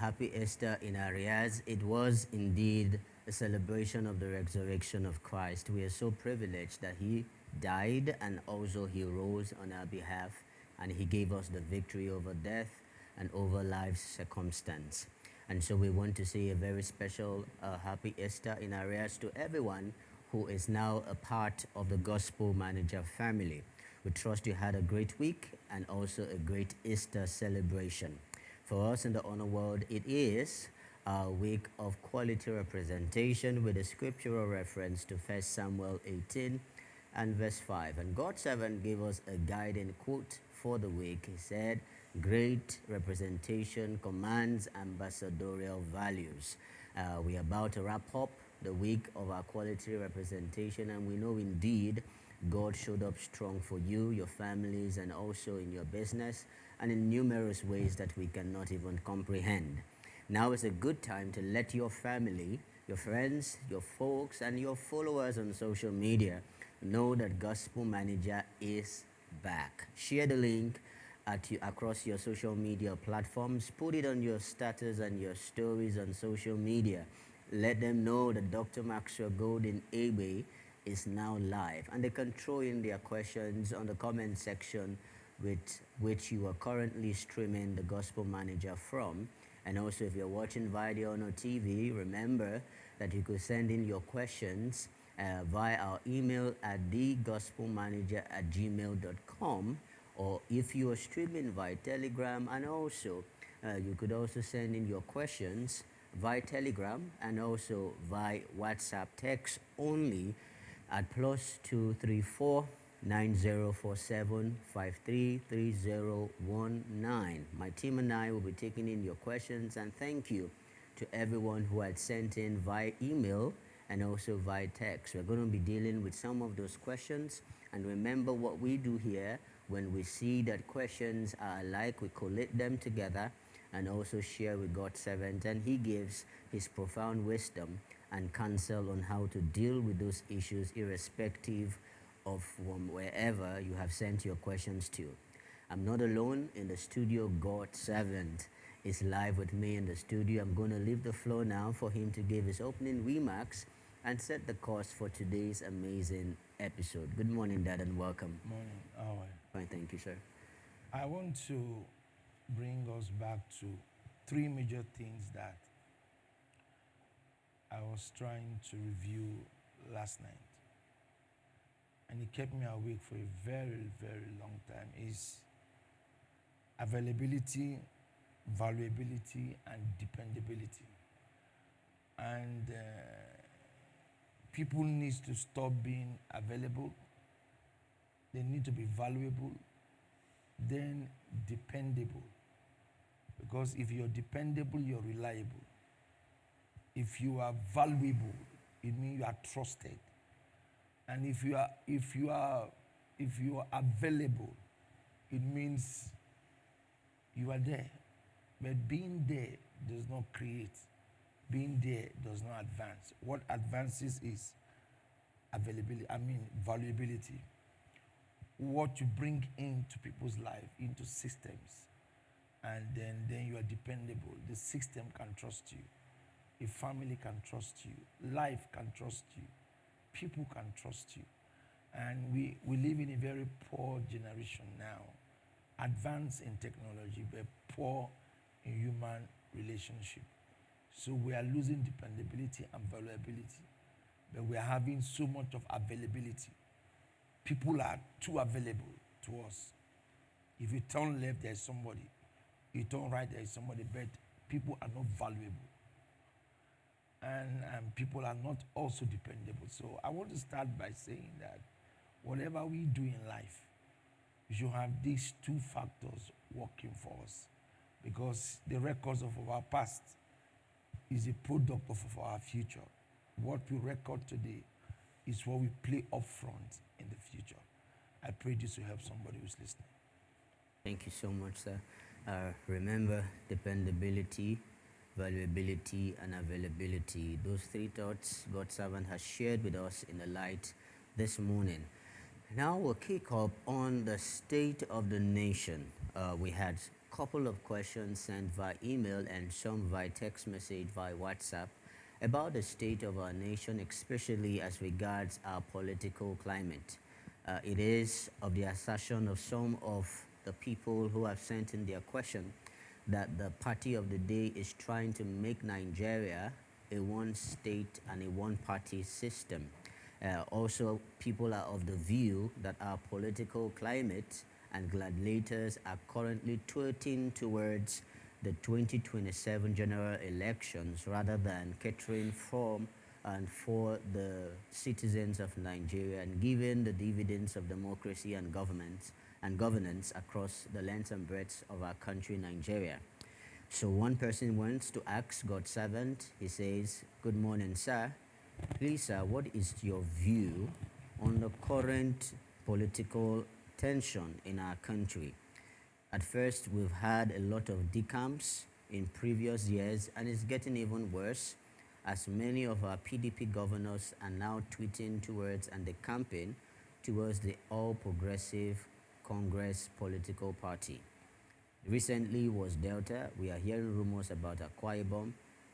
happy Easter in Arias. It was indeed a celebration of the resurrection of Christ. We are so privileged that He died and also He rose on our behalf, and He gave us the victory over death and over life's circumstance. And so we want to say a very special happy Easter in Arias to everyone who is now a part of the Gospel Manager family. We trust you had a great week and also a great Easter celebration. For us in the honor world, it is a week of quality representation with a scriptural reference to 1 Samuel 18 and verse 5. And God's servant gave us a guiding quote for the week. He said, "Great representation commands ambassadorial values." We are about to wrap up the week of our quality representation, and we know indeed God showed up strong for you, your families, and also in your business, and in numerous ways that we cannot even comprehend. Now is a good time to let your family, your friends, your folks, and your followers on social media know that Gospel Manager is back. Share the link across your social media platforms. Put it on your status and your stories on social media. Let them know that Dr. Maxwell Golden Abe is now live, and they can throw in their questions on the comment section with which you are currently streaming the Gospel Manager from. And also, if you're watching video on TV, remember that you could send in your questions via our email at thegospelmanager@gmail.com, or if you are streaming via Telegram, and also you could also send in your questions via Telegram and also via WhatsApp text only at +234 9047 533019. My team and I will be taking in your questions, and thank you to everyone who had sent in via email and also via text. We're going to be dealing with some of those questions, and remember what we do here. When we see that questions are alike, we collate them together and also share with God's servant, and He gives His profound wisdom and counsel on how to deal with those issues, irrespective of wherever you have sent your questions to. I'm not alone in the studio. God's servant is live with me in the studio. I'm going to leave the floor now for him to give his opening remarks and set the course for today's amazing episode. Good morning, Dad, and welcome. Morning. How are you? Fine, thank you, sir. I want to bring us back to three major things that I was trying to review last night, and it kept me awake for a very, very long time. Is availability, valuability, and dependability. And people need to stop being available. They need to be valuable, then dependable. Because if you're dependable, you're reliable. If you are valuable, it means you are trusted. And if you are available, it means you are there. But being there does not create. Being there does not advance. What advances is valuability. What you bring into people's life, into systems. And then you are dependable. The system can trust you. A family can trust you. Life can trust you. People can trust you. And we live in a very poor generation now. Advanced in technology, but poor in human relationship. So we are losing dependability and valuability. But we are having so much of availability. People are too available to us. If you turn left, there's somebody. You turn right, there's somebody. But people are not valuable. And people are not also dependable. So I want to start by saying that whatever we do in life, we should have these two factors working for us. Because the records of our past is a product of our future. What we record today is what we play up front in the future. I pray this will help somebody who's listening. Thank you so much, sir. Remember, dependability, valuability, and availability. Those three thoughts God's servant has shared with us in the light this morning. Now we'll kick up on the state of the nation. We had couple of questions sent via email and some via text message via WhatsApp about the state of our nation, especially as regards our political climate. It is of the assertion of some of the people who have sent in their question that the party of the day is trying to make Nigeria a one state and a one party system. Also, people are of the view that our political climate and gladiators are currently tilting towards the 2027 general elections rather than catering from and for the citizens of Nigeria and giving the dividends of democracy and governance across the length and breadth of our country, Nigeria. So one person wants to ask God's servant, he says, "Good morning, sir. Please, sir, what is your view on the current political tension in our country? At first, we've had a lot of decamps in previous years, and it's getting even worse as many of our PDP governors are now tweeting towards and decamping towards the All Progressive Congress political party. Recently was Delta. We are hearing rumors about Akwa Ibom,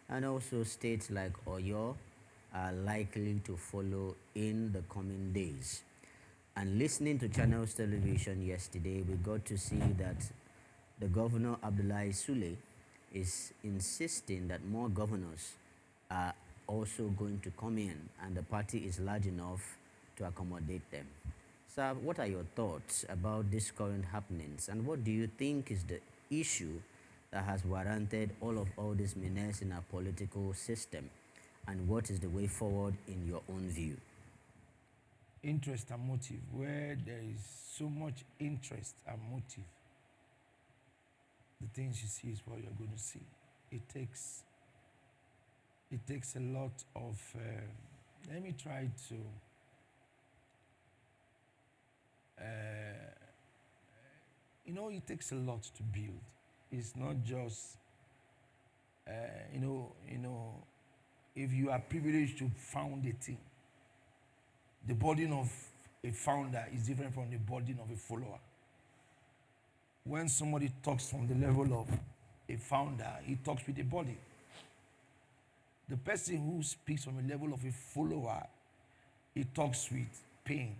and also states like Oyo are likely to follow in the coming days. And listening to Channels Television yesterday, we got to see that the governor Abdullahi Sule is insisting that more governors are also going to come in, and the party is large enough to accommodate them. Sir, what are your thoughts about these current happenings, and what do you think is the issue that has warranted all this menace in our political system, and what is the way forward in your own view? Interest and motive. Where there is so much interest and motive, the things you see is what you're going to see. It takes a lot of. Let me try to. It takes a lot to build. It's not just. If you are privileged to found a thing, the burden of a founder is different from the burden of a follower. When somebody talks from the level of a founder, he talks with a body. The person who speaks from the level of a follower, he talks with pain.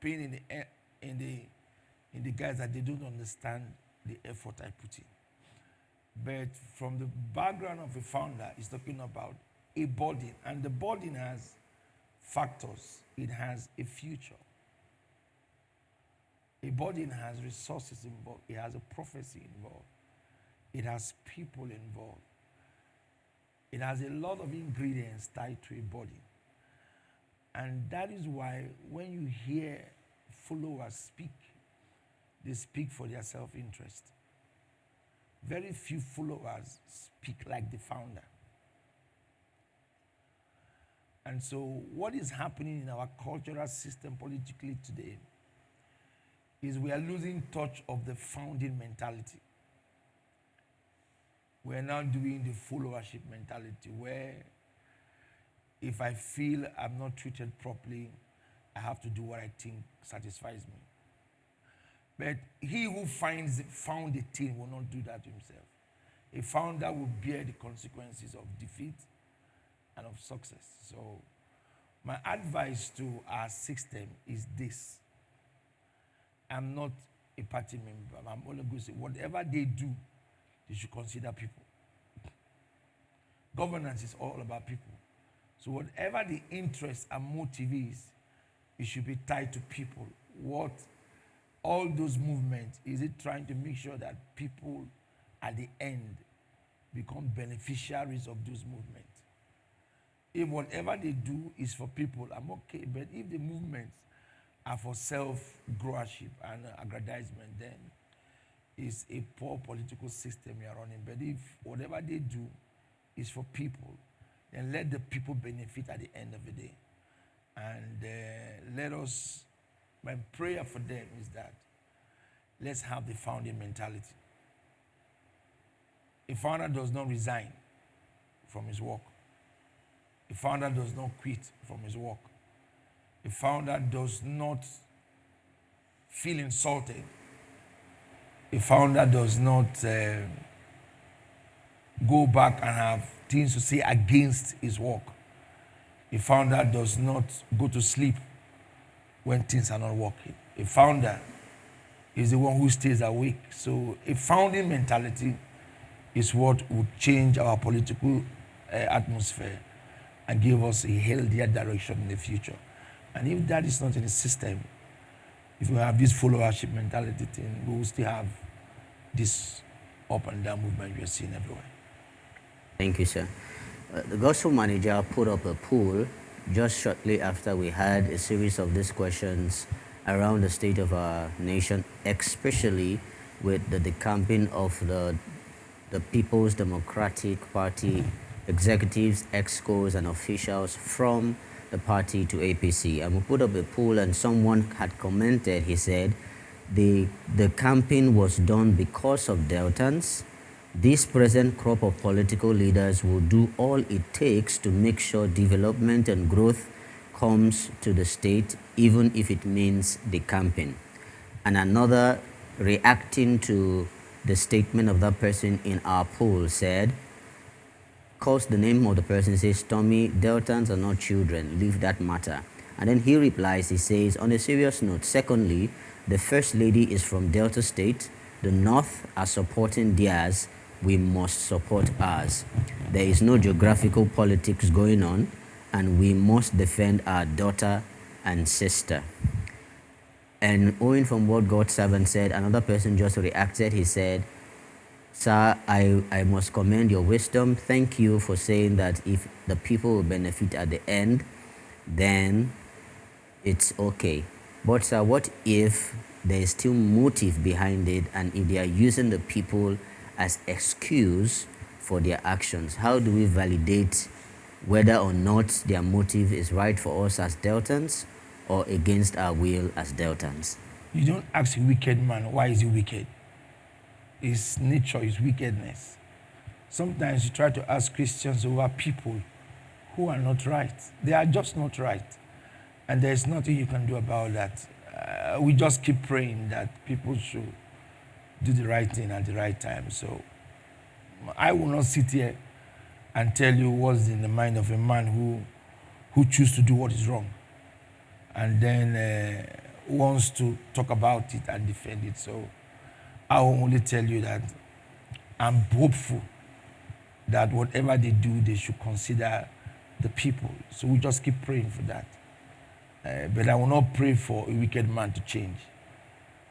Pain in the guys that they don't understand the effort I put in. But from the background of a founder, he's talking about a burden, and the burden has factors. It has a future. A burden has resources involved. It has a prophecy involved. It has people involved. It has a lot of ingredients tied to a body. And that is why when you hear followers speak, they speak for their self-interest. Very few followers speak like the founder. And so what is happening in our cultural system politically today is we are losing touch of the founding mentality. We are now doing the followership mentality where if I feel I'm not treated properly, I have to do what I think satisfies me. But he who found a thing will not do that to himself. A founder will bear the consequences of defeat and of success. So my advice to our system is this. I'm not a party member. I'm only going to say whatever they do, they should consider people. Governance is all about people. So whatever the interest and motive is, it should be tied to people. What all those movements, is it trying to make sure that people at the end become beneficiaries of those movements? If whatever they do is for people, I'm okay. But if the movements are for self-growership and aggrandizement, then it's a poor political system you're running. But if whatever they do is for people, then let the people benefit at the end of the day. And my prayer for them is that let's have the founding mentality. A founder does not resign from his work. A founder does not quit from his work. A founder does not feel insulted A founder does not go back and have things to say against his work. A founder does not go to sleep when things are not working. A founder is the one who stays awake. So a founding mentality is what would change our political atmosphere and give us a healthier direction in the future. And if that is not in the system, if we have this followership mentality thing, we will still have this up and down movement we are seeing everywhere. Thank you, sir. The gospel manager put up a poll just shortly after we had a series of these questions around the state of our nation, especially with the decamping of the People's Democratic Party executives, excos, and officials from the party to APC. And we put up a poll, and someone had commented, he said, the campaign was done because of Deltans. This present crop of political leaders will do all it takes to make sure development and growth comes to the state, even if it means decamping. And another, reacting to the statement of that person in our poll, said, calls the name of the person, says, Tommy, Deltans are not children, leave that matter. And then he replies, he says, on a serious note, secondly, the First Lady is from Delta State. The North are supporting theirs. We must support ours. There is no geographical politics going on, and we must defend our daughter and sister. And owing from what God's servant said, another person just reacted. He said, Sir, I must commend your wisdom. Thank you for saying that if the people will benefit at the end, then it's okay. But sir, what if there is still motive behind it, and if they are using the people as excuse for their actions? How do we validate whether or not their motive is right for us as Deltans or against our will as Deltans? You don't ask a wicked man, why is he wicked? His nature is wickedness. Sometimes you try to ask Christians over people who are not right. They are just not right. And there's nothing you can do about that. We just keep praying that people should do the right thing at the right time. So I will not sit here and tell you what's in the mind of a man who chooses to do what is wrong and then wants to talk about it and defend it. So I will only tell you that I'm hopeful that whatever they do, they should consider the people. So we just keep praying for that. But I will not pray for a wicked man to change.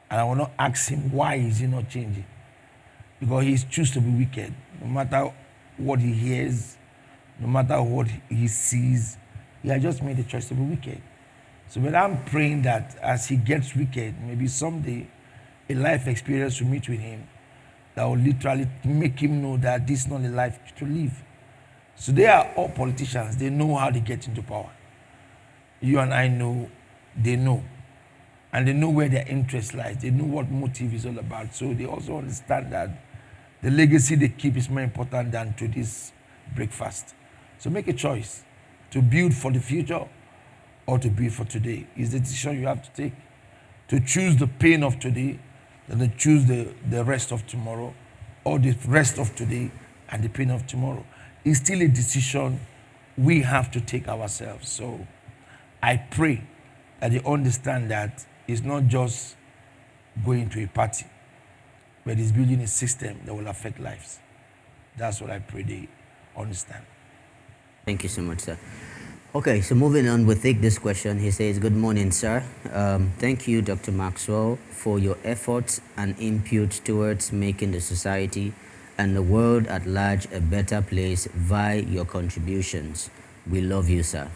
And I will not ask him why is he not changing. Because he chooses to be wicked. No matter what he hears, no matter what he sees, he has just made a choice to be wicked. So but I'm praying that as he gets wicked, maybe someday a life experience will meet with him that will literally make him know that this is not a life to live. So they are all politicians. They know how they get into power. You and I know, they know. And they know where their interest lies. They know what motive is all about. So they also understand that the legacy they keep is more important than today's breakfast. So make a choice to build for the future or to build for today. Is the decision you have to take. To choose the pain of today, then to choose the rest of tomorrow, or the rest of today and the pain of tomorrow. It's still a decision we have to take ourselves. So I pray that they understand that it's not just going to a party, but it's building a system that will affect lives. That's what I pray they understand. Thank you so much, sir. Okay, so moving on, we take this question. He says, good morning, sir. Thank you, Dr. Maxwell, for your efforts and input towards making the society and the world at large a better place via your contributions. We love you, sir.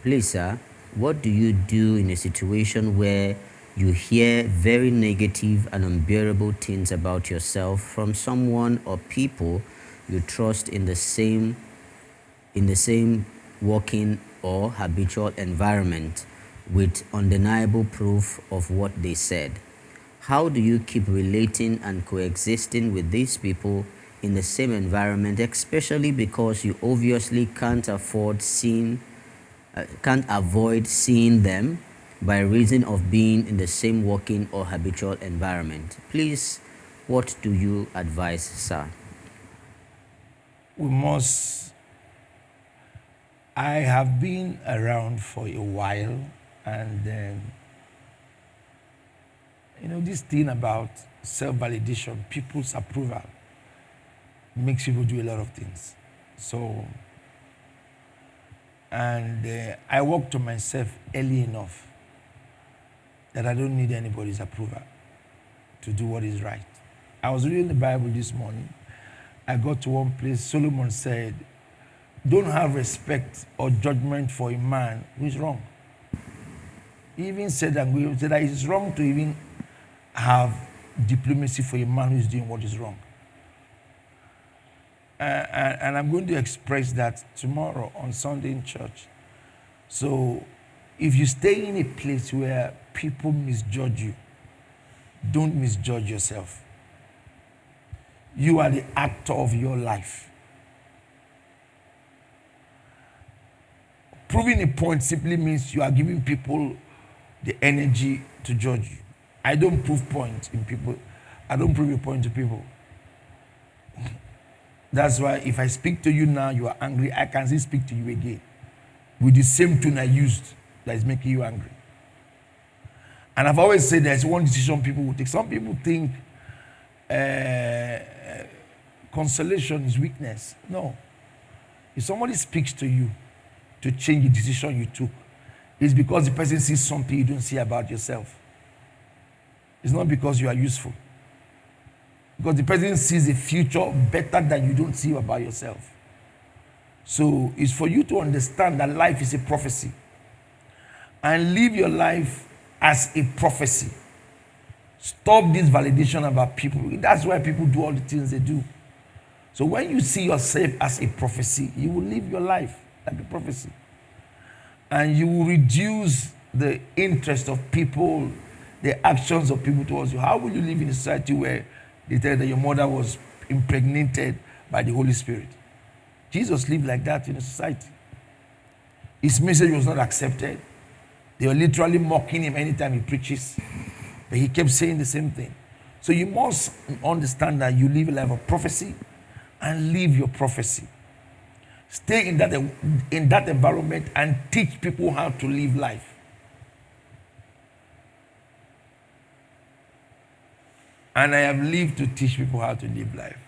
Please, sir, what do you do in a situation where you hear very negative and unbearable things about yourself from someone or people you trust in the same working or habitual environment with undeniable proof of what they said? How do you keep relating and coexisting with these people in the same environment, especially because you obviously can't avoid seeing them by reason of being in the same working or habitual environment? Please What do you advise, sir? We must, I have been around for a while, and then, this thing about self-validation, people's approval, makes people do a lot of things. So, and I work to myself early enough that I don't need anybody's approval to do what is right. I was reading the Bible this morning. I got to one place, Solomon said, don't have respect or judgment for a man who is wrong. He even said that it is wrong to even have diplomacy for a man who is doing what is wrong. And I'm going to express that tomorrow on Sunday in church. So if you stay in a place where people misjudge you, don't misjudge yourself. You are the actor of your life. Proving a point simply means you are giving people the energy to judge you. I don't prove points in people. I don't prove a point to people. That's why if I speak to you now, you are angry, I can still speak to you again with the same tone I used that is making you angry. And I've always said there's one decision people will take. Some people think consolation is weakness. No. If somebody speaks to you to change the decision you took, it's because the person sees something you don't see about yourself. It's not because you are useful. Because the person sees a future better than you don't see about yourself. So it's for you to understand that life is a prophecy. And live your life as a prophecy. Stop this validation about people. That's why people do all the things they do. So when you see yourself as a prophecy, you will live your life like a prophecy. And you will reduce the interest of people, the actions of people towards you. How will you live in a society where they tell that your mother was impregnated by the Holy Spirit? Jesus lived like that in a society. His message was not accepted. They were literally mocking him anytime he preaches. But he kept saying the same thing. So you must understand that you live a life of prophecy and live your prophecy. Stay in that environment and teach people how to live life. And I have lived to teach people how to live life.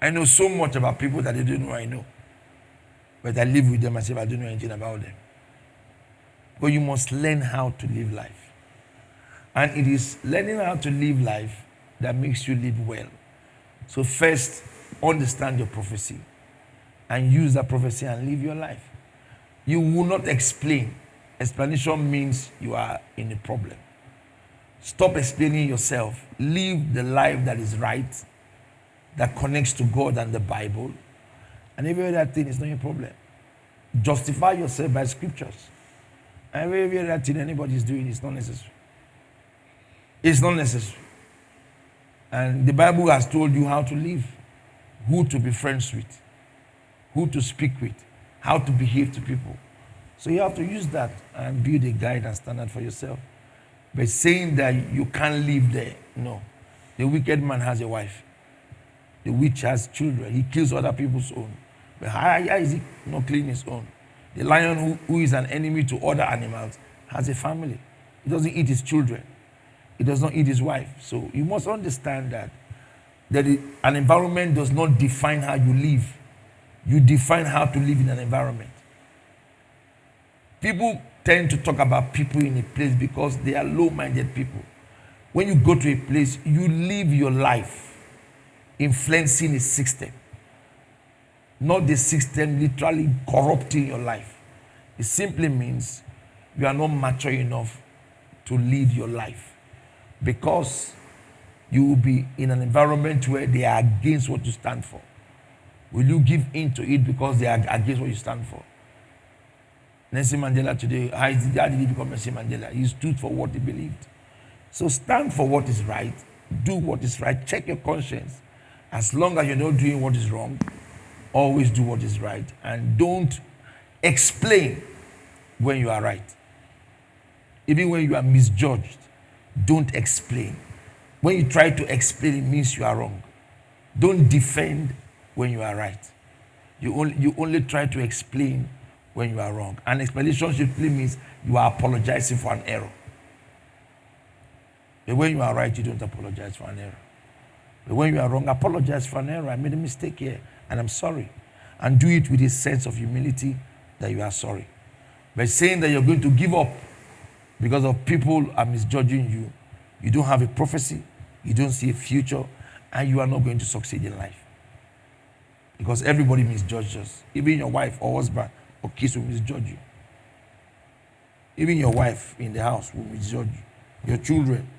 I know so much about people that they don't know I know. But I live with them as if I don't know anything about them. But you must learn how to live life. And it is learning how to live life that makes you live well. So first, understand your prophecy and use that prophecy and live your life. You will not explain. Explanation means you are in a problem. Stop explaining yourself. Live the life that is right, that connects to God and the Bible. And every other thing is not your problem. Justify yourself by scriptures. And every other thing anybody is doing is not necessary. It's not necessary. And the Bible has told you how to live, who to be friends with, who to speak with, how to behave to people. So you have to use that and build a guide and standard for yourself. But saying that you can't live there, no. The wicked man has a wife. The witch has children. He kills other people's own. But how is he not clean his own? The lion who is an enemy to other animals has a family. He doesn't eat his children. He does not eat his wife. So you must understand that an environment does not define how you live. You define how to live in an environment. People tend to talk about people in a place because they are low-minded people. When you go to a place, you live your life influencing a system. Not the system literally corrupting your life. It simply means you are not mature enough to lead your life. Because you will be in an environment where they are against what you stand for. Will you give in to it because they are against what you stand for? Nelson Mandela today, how did he become Nelson Mandela? He stood for what he believed. So stand for what is right. Do what is right. Check your conscience. As long as you're not doing what is wrong, always do what is right. And don't explain when you are right. Even when you are misjudged, Don't explain. When you try to explain, it means you are wrong. Don't defend when you are right. You only try to explain when you are wrong. An explanation simply means you are apologizing for an error. But when you are right, you don't apologize for an error. But when you are wrong, apologize for an error. I made a mistake here, and I'm sorry. And do it with a sense of humility that you are sorry. But saying that you're going to give up because of people are misjudging you, you don't have a prophecy, you don't see a future, and you are not going to succeed in life. Because everybody misjudges us. Even your wife or husband or kids will misjudge you. Even your wife in the house will misjudge you. Your children,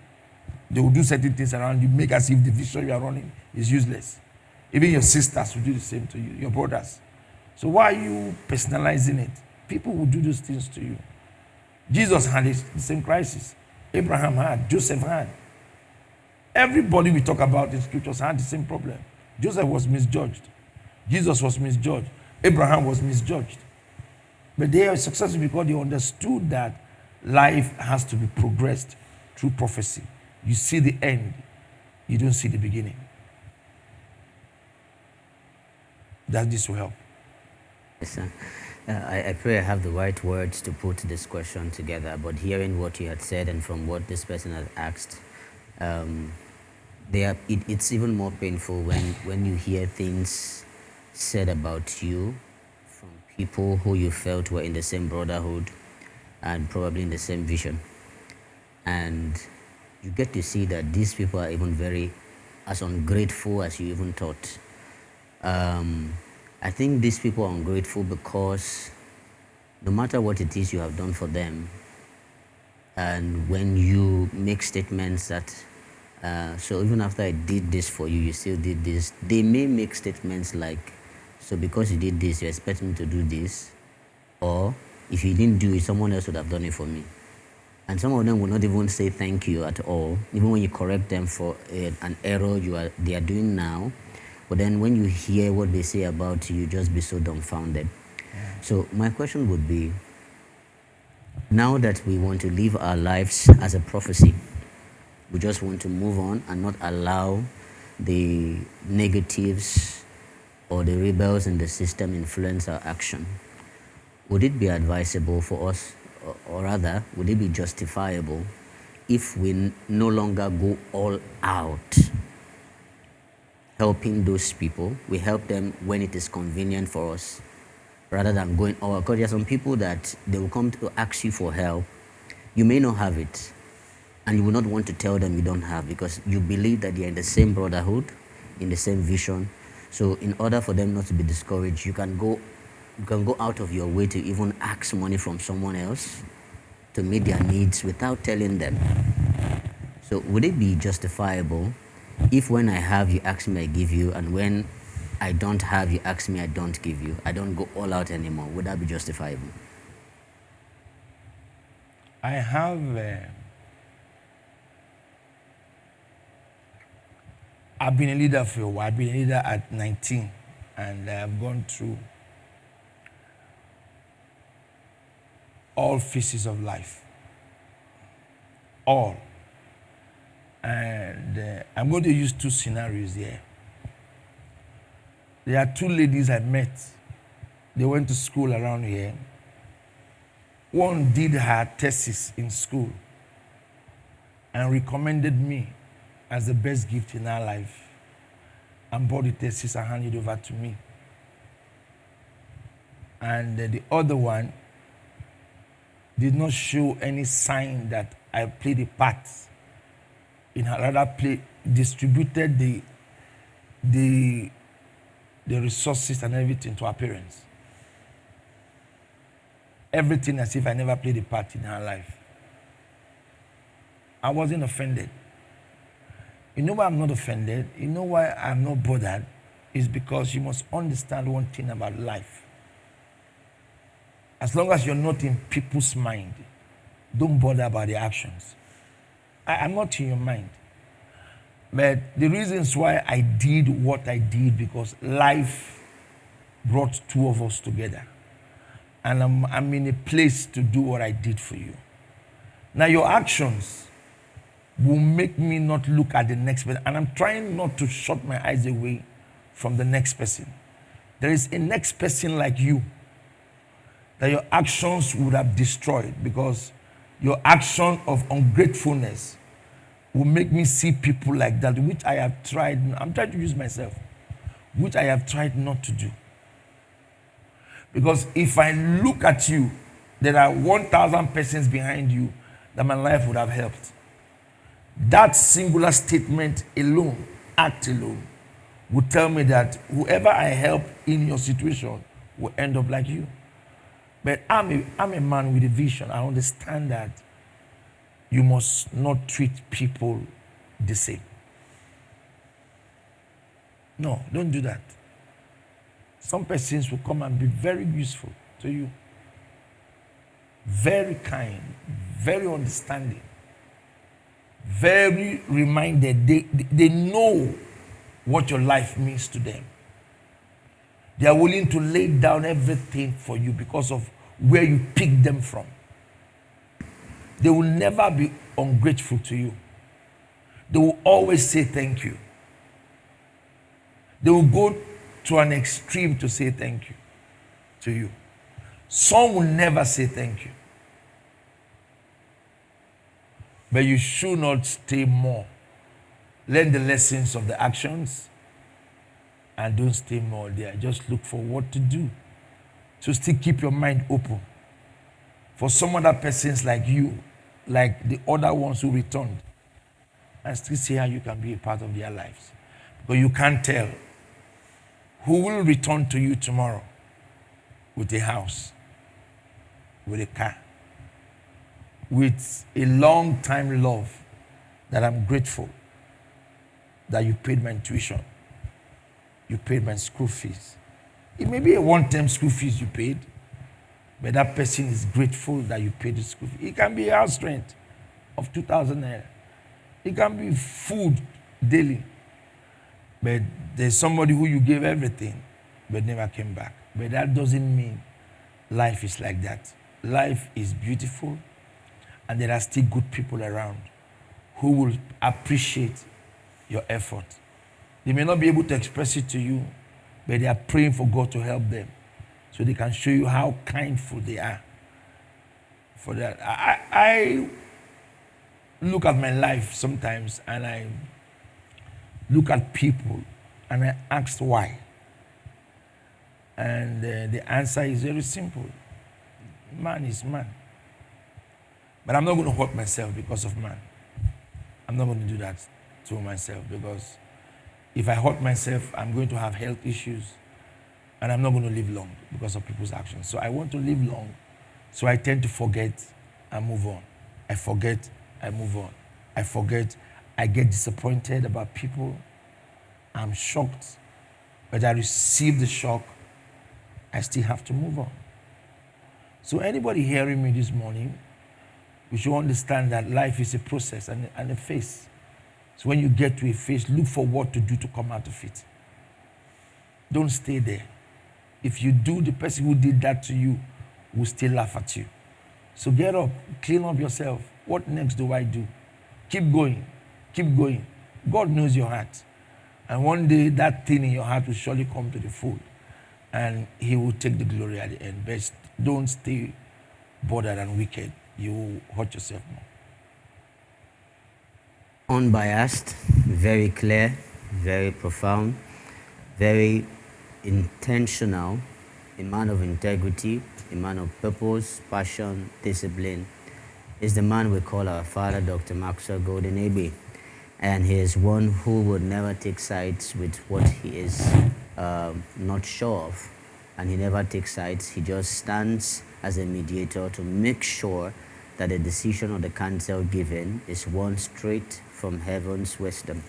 they will do certain things around you, make as if the vision you are running is useless. Even your sisters will do the same to you, your brothers. So why are you personalizing it? People will do those things to you. Jesus had the same crisis. Abraham had, Joseph had. Everybody we talk about in scriptures had the same problem. Joseph was misjudged. Jesus was misjudged. Abraham was misjudged. But they are successful because they understood that life has to be progressed through prophecy. You see the end, you don't see the beginning. That this will help. Yes, sir. I pray I have the right words to put this question together, but hearing what you had said and from what this person had asked, it's even more painful when you hear things said about you from people who you felt were in the same brotherhood and probably in the same vision. And you get to see that these people are even very as ungrateful as you even thought. I think these people are ungrateful because no matter what it is you have done for them, and when you make statements that, so even after I did this for you, you still did this, they may make statements like, so because you did this, you expect me to do this, or if you didn't do it, someone else would have done it for me. And some of them will not even say thank you at all, even when you correct them for an error they are doing now. But then when you hear what they say about you, you just be so dumbfounded. Yeah. So my question would be, now that we want to live our lives as a prophecy, we just want to move on and not allow the negatives or the rebels in the system influence our action. Would it be advisable for us, or rather, would it be justifiable if we no longer go all out helping those people? We help them when it is convenient for us, rather than going all out. Because there are some people that they will come to ask you for help. You may not have it, and you will not want to tell them you don't have, because you believe that they are in the same brotherhood, in the same vision. So in order for them not to be discouraged, you can go out of your way to even ask money from someone else to meet their needs without telling them. So would it be justifiable if when I have, you ask me, I give you, and when I don't have, you ask me, I don't give you? I don't go all out anymore. Would that be justifiable? I have I've been a leader for a while. I've been a leader at 19, and I've gone through all phases of life. All. And I'm going to use two scenarios here. There are two ladies I met. They went to school around here. One did her thesis in school and recommended me as the best gift in her life, and bought the thesis and handed it over to me. And the other one did not show any sign that I played a part in her, rather distributed the resources and everything to her parents. Everything as if I never played a part in her life. I wasn't offended. You know why I'm not offended? You know why I'm not bothered? It's because you must understand one thing about life. As long as you're not in people's mind, don't bother about the actions. I'm not in your mind. But the reasons why I did what I did, because life brought two of us together. And I'm in a place to do what I did for you. Now your actions, will make me not look at the next person. And I'm trying not to shut my eyes away from the next person. There is a next person like you that your actions would have destroyed, because your action of ungratefulness will make me see people like that, which I have tried. I'm trying to use myself, which I have tried not to do. Because if I look at you, there are 1,000 persons behind you that my life would have helped. That singular statement alone, act alone, would tell me that whoever I help in your situation will end up like you. But I'm a man with a vision. I understand that you must not treat people the same. No, don't do that. Some persons will come and be very useful to you, very kind, very understanding, very reminded. They know what your life means to them. They are willing to lay down everything for you because of where you picked them from. They will never be ungrateful to you. They will always say thank you. They will go to an extreme to say thank you to you. Some will never say thank you. But you should not stay more. Learn the lessons of the actions and don't stay more there. Just look for what to do. So still keep your mind open. For some other persons like you, like the other ones who returned, and still see how you can be a part of their lives. But you can't tell who will return to you tomorrow with a house, with a car, with a long time love that I'm grateful that you paid my tuition, you paid my school fees. It may be a one-time school fees you paid, but that person is grateful that you paid the school fee. It can be a house rent of 2,000 naira. It can be food daily. But there's somebody who you gave everything, but never came back. But that doesn't mean life is like that. Life is beautiful, and there are still good people around who will appreciate your effort. They may not be able to express it to you, but they are praying for God to help them so they can show you how kindful they are. For that, I look at my life sometimes and I look at people and I ask why. And the answer is very simple. Man is man. But I'm not going to hurt myself because of man. I'm not going to do that to myself, because if I hurt myself, I'm going to have health issues and I'm not going to live long because of people's actions. So I want to live long. So I tend to forget and move on. I forget, I move on. I forget, I get disappointed about people. I'm shocked, but I receive the shock. I still have to move on. So anybody hearing me this morning, we should understand that life is a process and a phase. So when you get to a phase, look for what to do to come out of it. Don't stay there. If you do, the person who did that to you will still laugh at you. So get up, clean up yourself. What next do I do? Keep going, keep going. God knows your heart. And one day that thing in your heart will surely come to the fold, and he will take the glory at the end. But don't stay bothered and wicked. You will hurt yourself more. Unbiased, very clear, very profound, very intentional, a man of integrity, a man of purpose, passion, discipline, is the man we call our father, Dr. Maxwell Golden Abe. And he is one who would never take sides with what he is not sure of. And he never takes sides. He just stands as a mediator to make sure that the decision or the counsel given is one straight from heaven's wisdom.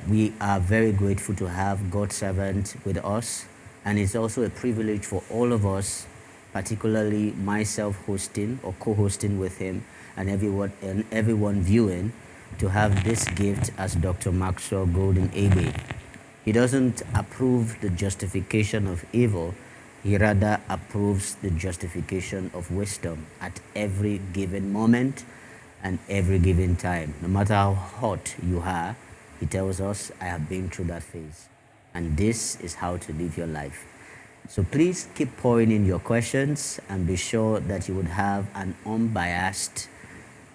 We are very grateful to have God's servant with us, and it's also a privilege for all of us, particularly myself hosting or co-hosting with him, and everyone viewing, to have this gift as Dr. Maxwell Golden Abe. He doesn't approve the justification of evil, he rather approves the justification of wisdom at every given moment, and every given time. No matter how hot you are, he tells us, I have been through that phase. And this is how to live your life. So please keep pouring in your questions and be sure that you would have an unbiased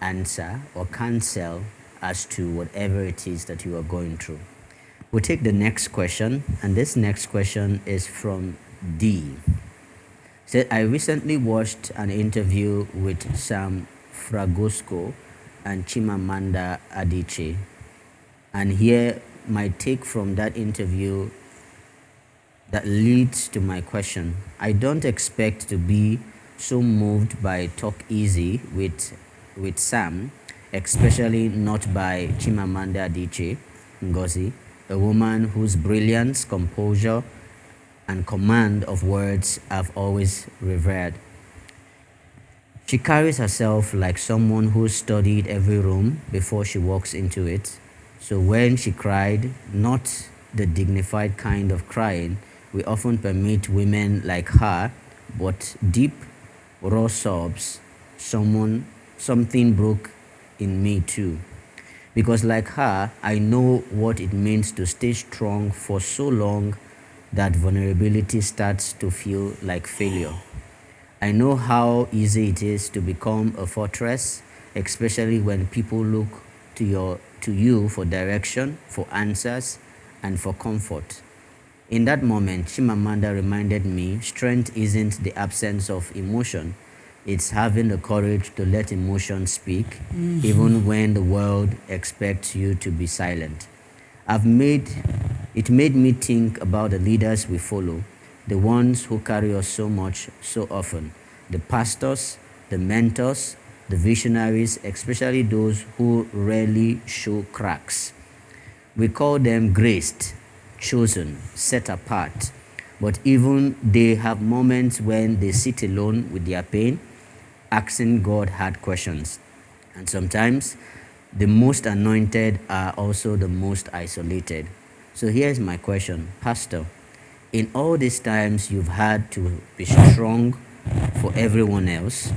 answer or counsel as to whatever it is that you are going through. We'll take the next question, and this next question is from D. Said, I recently watched an interview with Sam Fragoso and Chimamanda Adichie, and here my take from that interview that leads to my question. I don't expect to be so moved by Talk Easy with Sam, especially not by Chimamanda Adichie Ngozi, a woman whose brilliance, composure, and command of words I've always revered. She carries herself like someone who studied every room before she walks into it. So when she cried, not the dignified kind of crying we often permit women like her, but deep, raw sobs, something broke in me too. Because like her, I know what it means to stay strong for so long that vulnerability starts to feel like failure. I know how easy it is to become a fortress, especially when people look to you for direction, for answers, and for comfort. In that moment, Chimamanda reminded me strength isn't the absence of emotion, it's having the courage to let emotion speak, even when the world expects you to be silent. I've made it made me think about the leaders we follow, the ones who carry us so much so often, the pastors, the mentors, the visionaries, especially those who rarely show cracks. We call them graced, chosen, set apart. But even they have moments when they sit alone with their pain, asking God hard questions. And sometimes the most anointed are also the most isolated. So here's my question, Pastor. In all these times you've had to be strong for everyone else,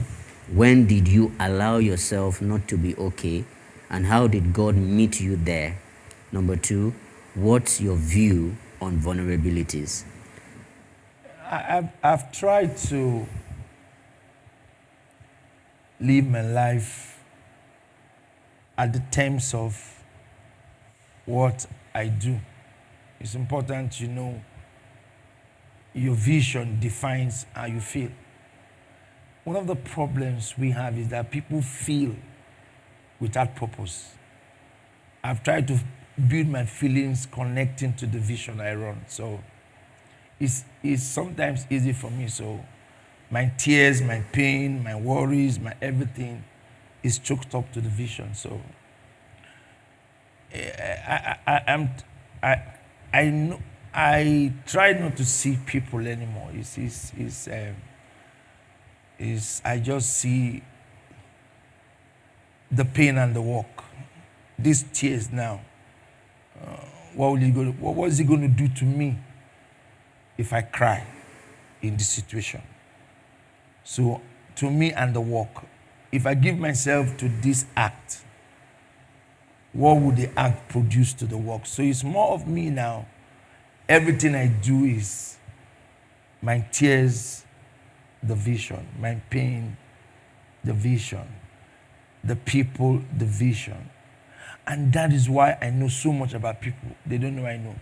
when did you allow yourself not to be okay? And how did God meet you there? Number two, what's your view on vulnerabilities? I've tried to live my life at the terms of what I do. It's important you know your vision defines how you feel. One of the problems we have is that people feel without purpose. I've tried to build my feelings connecting to the vision I run. So it's sometimes easy for me. So my tears, my pain, my worries, my everything is choked up to the vision. So I know I try not to see people anymore. I just see the pain and the work. These tears now. What is it going to do to me if I cry in this situation? So to me and the work, if I give myself to this act, what would the act produce to the work? So it's more of me now. Everything I do is my tears, the vision, my pain, the vision, the people, the vision. And that is why I know so much about people. They don't know I know.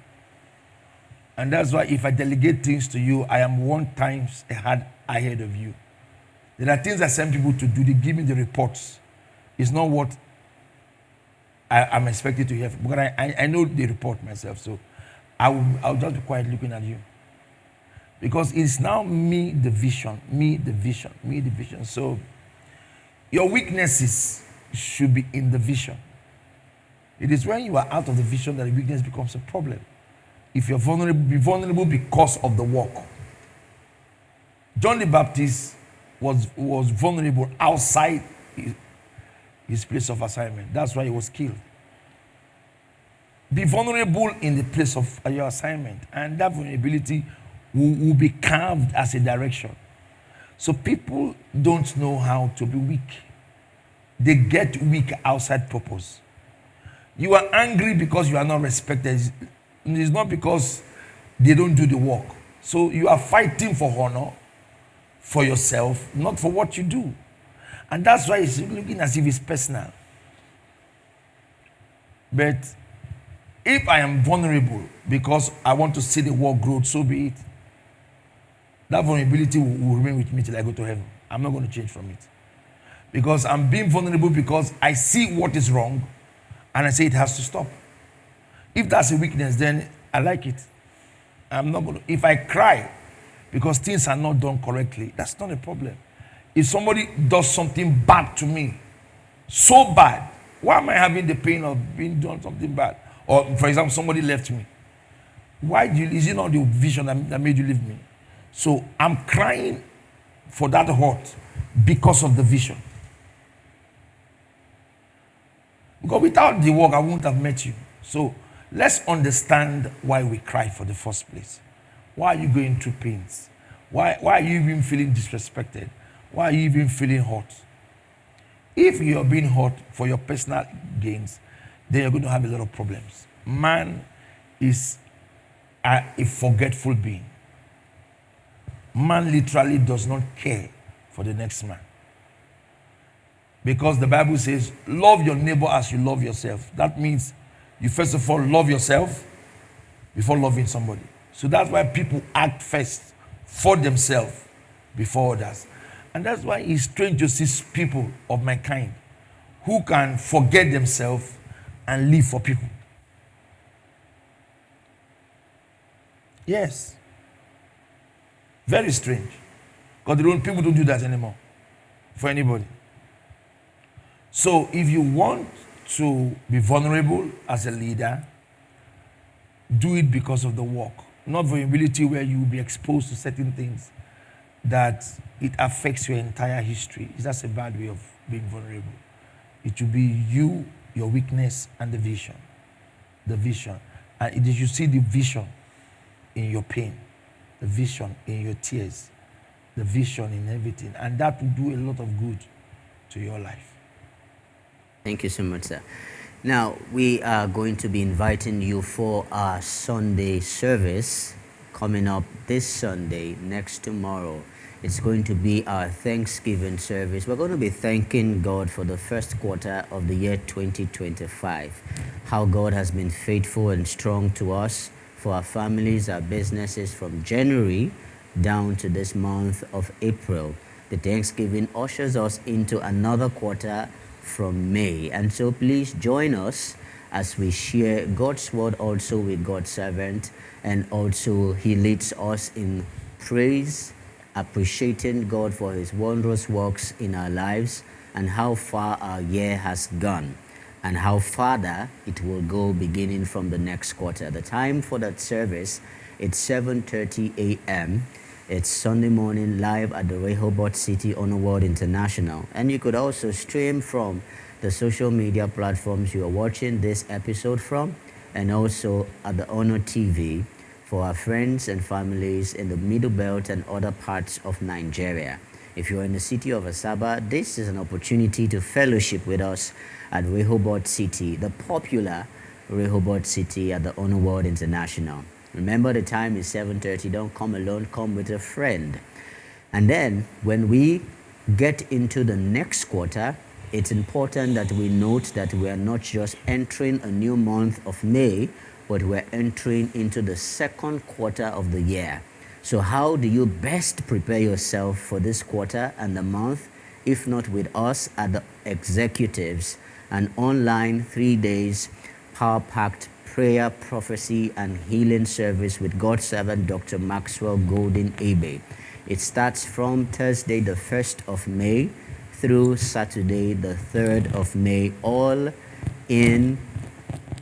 And that's why if I delegate things to you, I am 1 times ahead of you. There are things I send people to do. They give me the reports. It's not what I'm expected to hear. But I know the report myself. So I'll just be quiet looking at you. Because it's now me, the vision, me, the vision, me, the vision. So your weaknesses should be in the vision. It is when you are out of the vision that the weakness becomes a problem. If you're vulnerable, be vulnerable because of the work. John the Baptist was vulnerable outside his place of assignment. That's why he was killed. Be vulnerable in the place of your assignment, and that vulnerability will be carved as a direction. So people don't know how to be weak. They get weak outside purpose. You are angry because you are not respected. It's not because they don't do the work. So you are fighting for honor, for yourself, not for what you do. And that's why it's looking as if it's personal. But if I am vulnerable because I want to see the work grow, so be it. That vulnerability will remain with me till I go to heaven. I'm not going to change from it. Because I'm being vulnerable because I see what is wrong and I say it has to stop. If that's a weakness, then I like it. I'm not going to. If I cry because things are not done correctly, that's not a problem. If somebody does something bad to me, so bad, why am I having the pain of being done something bad? Or, for example, somebody left me. Is it not the vision that made you leave me? So I'm crying for that hurt because of the vision. Because without the work, I wouldn't have met you. So let's understand why we cry for the first place. Why are you going through pains? Why are you even feeling disrespected? Why are you even feeling hurt? If you are being hurt for your personal gains, then you're going to have a lot of problems. Man is a forgetful being. Man literally does not care for the next man. Because the Bible says, love your neighbor as you love yourself. That means you first of all love yourself before loving somebody. So that's why people act first for themselves before others. And that's why it's strange to see people of my kind who can forget themselves and live for people. Yes. Very strange. Because people don't do that anymore for anybody. So if you want to be vulnerable as a leader, do it because of the work. Not vulnerability where you will be exposed to certain things that it affects your entire history. That's a bad way of being vulnerable. It should be you, your weakness, and the vision. The vision. And you see the vision in your pain, the vision in your tears, the vision in everything. And that will do a lot of good to your life. Thank you so much, sir. Now, we are going to be inviting you for our Sunday service coming up this Sunday, next tomorrow. It's going to be our Thanksgiving service. We're going to be thanking God for the first quarter of the year 2025, how God has been faithful and strong to us, for our families, our businesses from January down to this month of April. The Thanksgiving ushers us into another quarter from May. And so please join us as we share God's word also with God's servant, and also he leads us in praise, appreciating God for his wondrous works in our lives and how far our year has gone and how farther it will go beginning from the next quarter. The time for that service, it's 7:30 a.m. It's Sunday morning live at the Rehoboth City Honor World International. And you could also stream from the social media platforms you are watching this episode from, and also at the Honor TV for our friends and families in the Middle Belt and other parts of Nigeria. If you're in the city of Asaba, this is an opportunity to fellowship with us at Rehoboth City, the popular Rehoboth City at the Honor World International. Remember, the time is 7:30. Don't come alone, come with a friend. And then when we get into the next quarter, it's important that we note that we are not just entering a new month of May, but we're entering into the second quarter of the year. So how do you best prepare yourself for this quarter and the month, if not with us at the Executives, an online 3 days power-packed prayer, prophecy, and healing service with God's servant, Dr. Maxwell Golden Abe. It starts from Thursday, the 1st of May, through Saturday, the 3rd of May, all in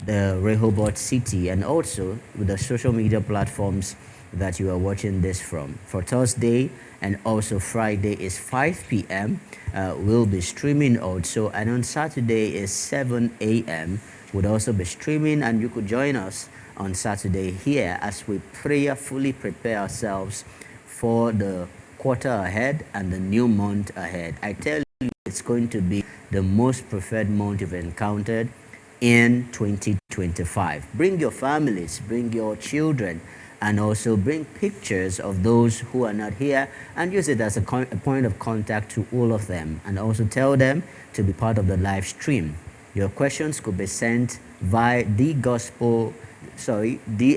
the Rehoboth City, and also with the social media platforms that you are watching this from. For Thursday and also Friday is 5 p.m. We'll be streaming also, and on Saturday is 7 a.m. Would also be streaming, and you could join us on Saturday here as we prayerfully prepare ourselves for the quarter ahead and the new month ahead. I tell you, it's going to be the most preferred month you've encountered in 2025. Bring your families, bring your children, and also bring pictures of those who are not here and use it as a point of contact to all of them, and also tell them to be part of the live stream. Your questions could be sent via the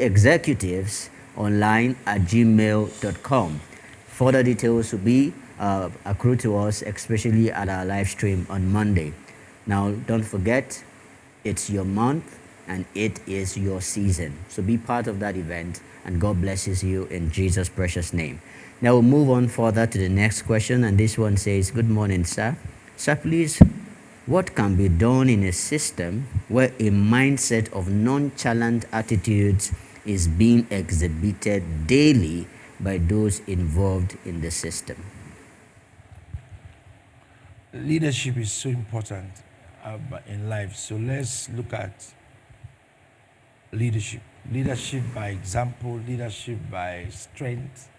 executives online at gmail.com. Further details will be accrued to us, especially at our live stream on Monday. Now, don't forget, it's your month and it is your season. So be part of that event, and God blesses you in Jesus' precious name. Now we'll move on further to the next question, and this one says, "Good morning, sir. Sir, please, what can be done in a system where a mindset of nonchalant attitudes is being exhibited daily by those involved in the system?" Leadership is so important in life. So let's look at leadership. Leadership by example, leadership by strength,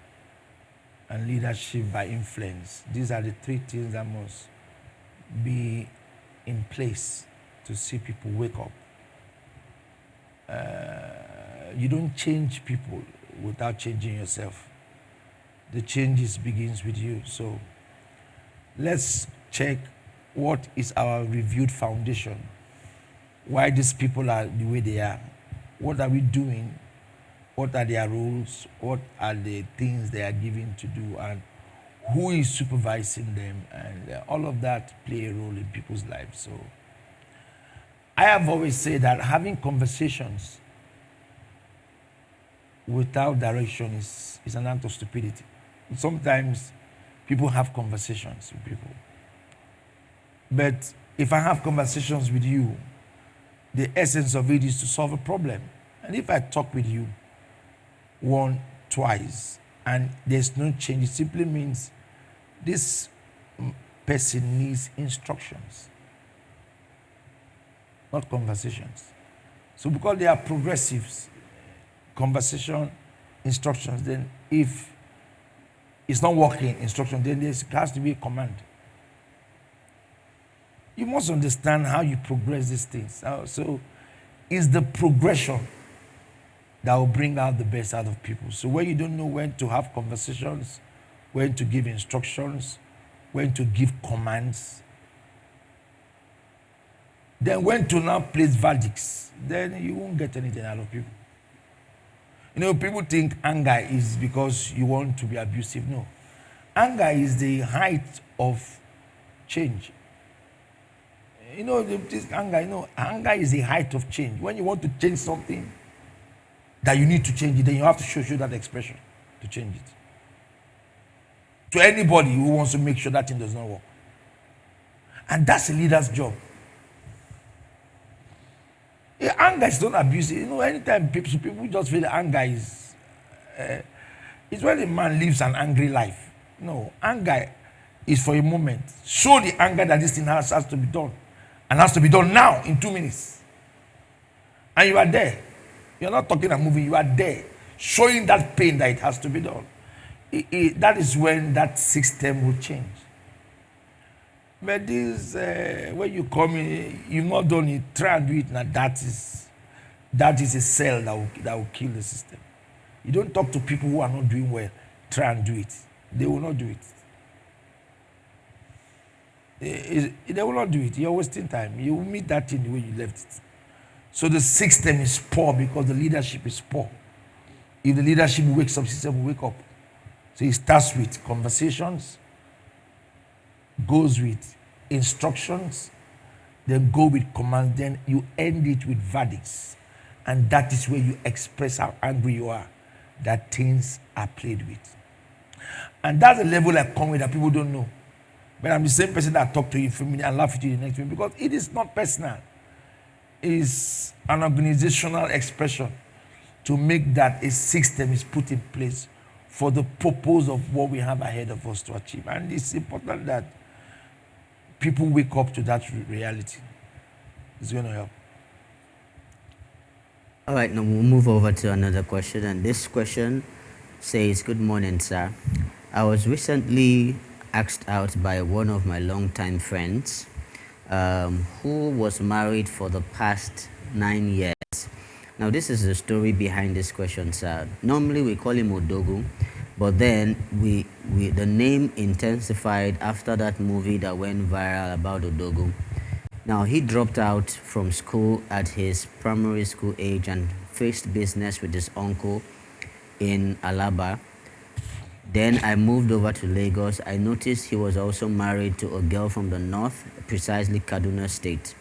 and leadership by influence. These are the three things that must be in place to see people wake up. You don't change people without changing yourself. The changes begins with you. So let's check what is our reviewed foundation. Why these people are the way they are. What are we doing? What are their roles? What are the things they are given to do? And who is supervising them? And all of that play a role in people's lives. So I have always said that having conversations without direction is an act of stupidity. Sometimes people have conversations with people. But if I have conversations with you, the essence of it is to solve a problem. And if I talk with you one, twice, and there's no change, it simply means this person needs instructions, not conversations. So because they are progressives, conversation, instructions, then if it's not working, instruction, then there has to be a command. You must understand how you progress these things. So it's the progression that will bring out the best out of people. So when you don't know when to have conversations, when to give instructions, when to give commands, then when to now place verdicts, then you won't get anything out of people. You know, people think anger is because you want to be abusive. No. Anger is the height of change. You know, this anger is the height of change. When you want to change something that you need to change it, then you have to show that expression to change it. To anybody who wants to make sure that thing does not work. And that's a leader's job. Yeah, anger is not abusive. You know, anytime people just feel anger is, it's when a man lives an angry life. No, anger is for a moment. Show the anger that this thing has to be done. And has to be done now in 2 minutes. And you are there. You're not talking and moving, you are there. Showing that pain that it has to be done. That is when that system will change. But this, when you come in, you've not done it, try and do it now. That is a cell that will kill the system. You don't talk to people who are not doing well, try and do it. They will not do it. They will not do it. You're wasting time. You will meet that thing the way you left it. So the system is poor because the leadership is poor. If the leadership wakes up, the system will wake up. So it starts with conversations, goes with instructions, then go with commands, then you end it with verdicts. And that is where you express how angry you are, that things are played with. And that's the level I come with that people don't know. But I'm the same person that talk to you for a minute and laugh at you the next minute because it is not personal. It's an organizational expression to make that a system is put in place for the purpose of what we have ahead of us to achieve. And it's important that people wake up to that reality. It's going to help. All right, now we'll move over to another question. And this question says, "Good morning, sir. I was recently asked out by one of my longtime friends who was married for the past 9 years. Now, this is the story behind this question, sir. Normally, we call him Odogu, but then the name intensified after that movie that went viral about Odogu. Now, he dropped out from school at his primary school age and faced business with his uncle in Alaba. Then I moved over to Lagos. I noticed he was also married to a girl from the north, precisely Kaduna State.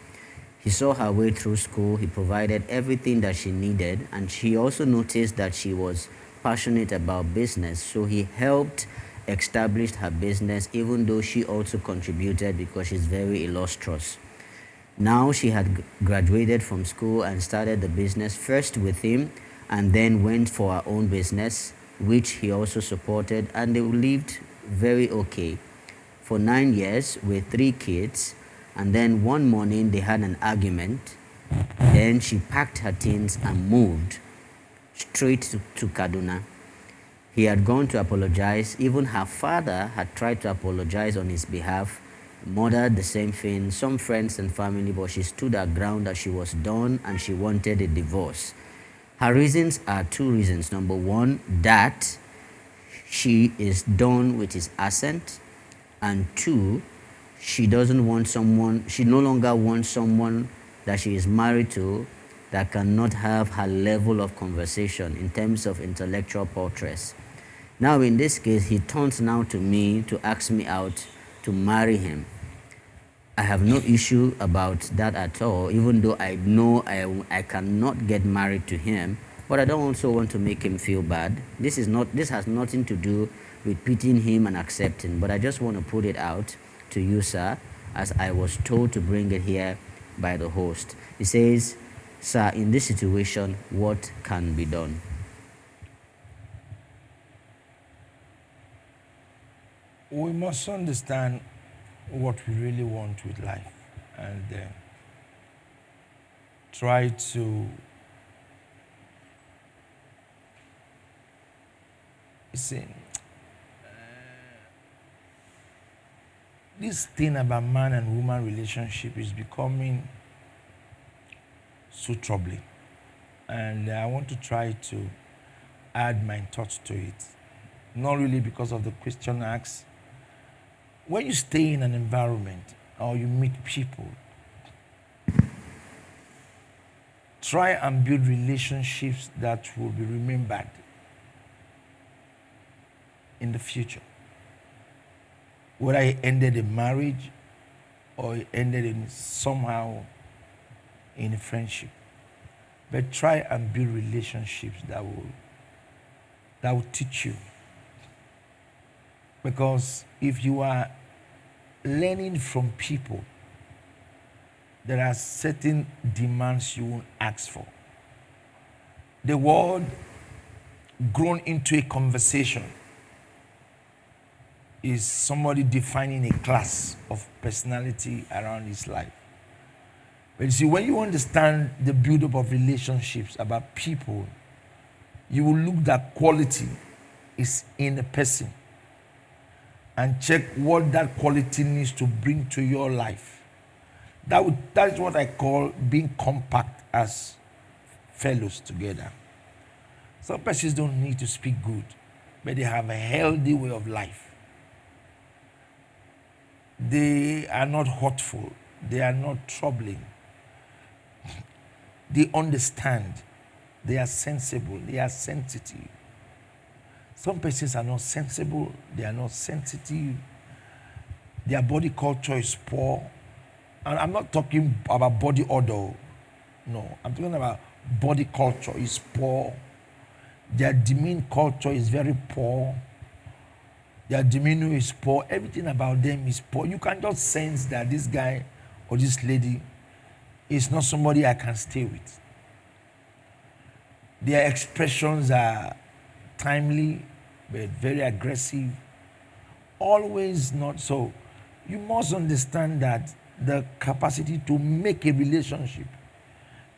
He saw her way through school, he provided everything that she needed, and she also noticed that she was passionate about business. So he helped establish her business, even though she also contributed because she's very illustrious. Now she had graduated from school and started the business first with him and then went for her own business, which he also supported, and they lived very okay for 9 years with 3 kids. And then one morning they had an argument. Then she packed her things and moved straight to Kaduna. He had gone to apologize. Even her father had tried to apologize on his behalf. Mother, the same thing. Some friends and family, but she stood her ground that she was done and she wanted a divorce. Her reasons are two reasons. Number one, that she is done with his accent, and two, she doesn't want someone, she no longer wants someone that she is married to that cannot have her level of conversation in terms of intellectual portraits. Now, in this case, he turns now to me to ask me out to marry him. I have no issue about that at all, even though I know I cannot get married to him, but I don't also want to make him feel bad. This has nothing to do with pitying him and accepting, but I just want to put it out to you, sir, as I was told to bring it here by the host. He says, sir, in this situation, what can be done? We must understand what we really want with life and try to see this thing about man and woman relationship is becoming so troubling, and I want to try to add my thoughts to it, not really because of the question asked. When you stay in an environment or you meet people, try and build relationships that will be remembered in the future. Whether it ended in marriage or it ended in somehow in a friendship. But try and build relationships that will teach you. Because if you are learning from people, there are certain demands you won't ask for. The word grown into a conversation is somebody defining a class of personality around his life. But you see, when you understand the build-up of relationships about people, you will look that quality is in a person and check what that quality needs to bring to your life. That is what I call being compact as fellows together. Some persons don't need to speak good, but they have a healthy way of life. They are not hurtful. They are not troubling. They understand. They are sensible. They are sensitive. Some persons are not sensible. They are not sensitive. Their body culture is poor. And I'm not talking about body odor. No, I'm talking about body culture is poor. Their demean culture is very poor. Their demeanor is poor. Everything about them is poor. You can just sense that this guy or this lady is not somebody I can stay with. Their expressions are timely, but very aggressive. Always not so. You must understand that the capacity to make a relationship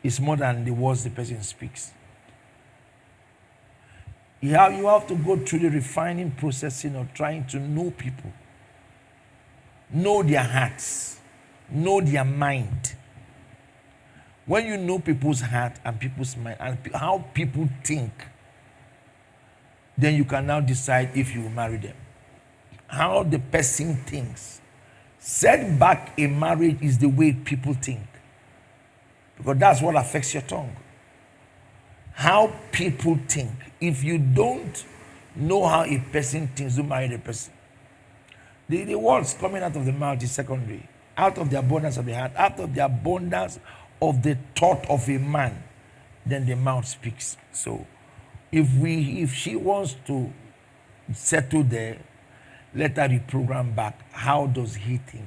is more than the words the person speaks. You have to go through the refining processing of trying to know people, know their hearts, Know their mind. When you know people's heart and people's mind and how people think, then you can now decide if you will marry them. How the person thinks. Set back a marriage is the way people think. Because that's what affects your tongue. How people think. If you don't know how a person thinks, don't marry the person. The words coming out of the mouth is secondary. Out of the abundance of the heart, out of the abundance of the thought of a man, then the mouth speaks. So if she wants to settle there, let her reprogram back. How does he think?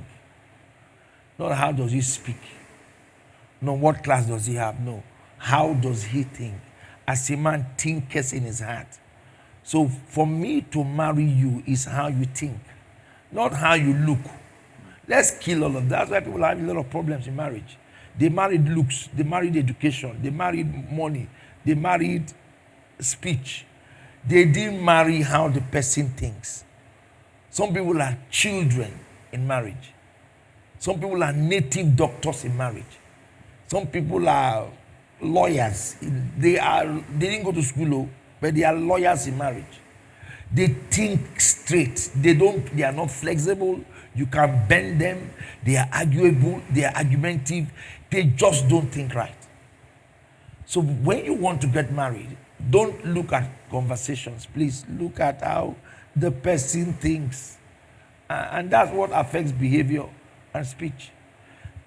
Not how does he speak. No, what class does he have? No. How does he think? As a man thinketh in his heart. So for me to marry you is how you think, not how you look. Let's kill all of that. That's why people have a lot of problems in marriage. They married looks, they married education, they married money, they married speech. They didn't marry how the person thinks. Some people are children in marriage. Some people are native doctors in marriage. Some people are lawyers. They didn't go to school, but they are lawyers in marriage. They think straight. They are not flexible. You can bend them. They are arguable. They are argumentative. They just don't think right. So when you want to get married, don't look at conversations. Please look at how the person thinks. And that's what affects behavior and speech.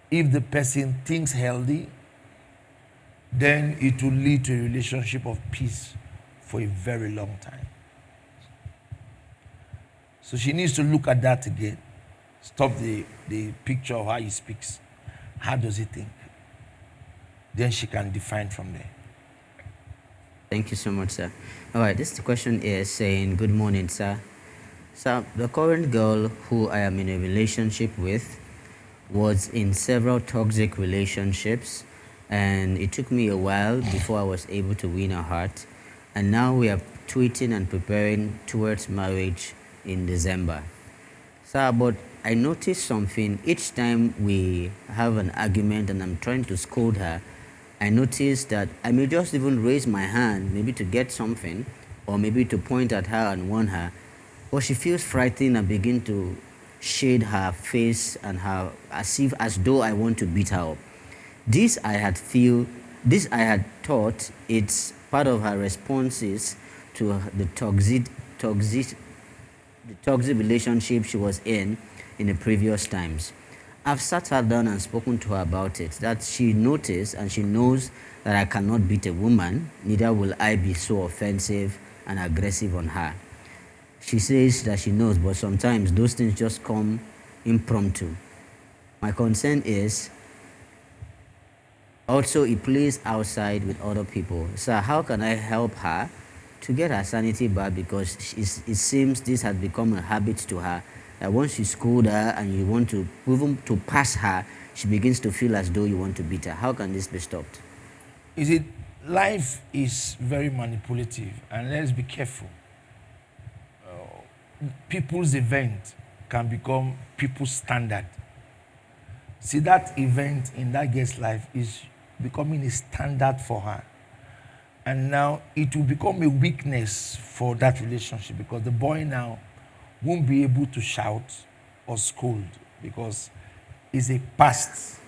If the person thinks healthy, then it will lead to a relationship of peace for a very long time. So she needs to look at that again. Stop the picture of how he speaks. How does he think? Then she can define from there. Thank you so much, sir. All right, this question is saying, good morning, sir. Sir, the current girl who I am in a relationship with was in several toxic relationships, and it took me a while before I was able to win her heart. And now we are tweeting and preparing towards marriage in December. Sir, but I noticed something. Each time we have an argument and I'm trying to scold her, I notice that I may just even raise my hand, maybe to get something, or maybe to point at her and warn her, but she feels frightened and begin to shade her face and her as though I want to beat her up. This I had thought it's part of her responses to the toxic relationship she was in the previous times. I've sat her down and spoken to her about it, that she noticed and she knows that I cannot beat a woman, neither will I be so offensive and aggressive on her. She says that she knows, but sometimes those things just come impromptu. My concern is also it plays outside with other people. So how can I help her to get her sanity back? Because it seems this has become a habit to her. That once you scold her and you want to even to pass her, she begins to feel as though you want to beat her. How can this be stopped? Life is very manipulative, and let's be careful. People's event can become people's standard. See, that event in that girl's life is becoming a standard for her. And now it will become a weakness for that relationship, because the boy now won't be able to shout or scold because it's a past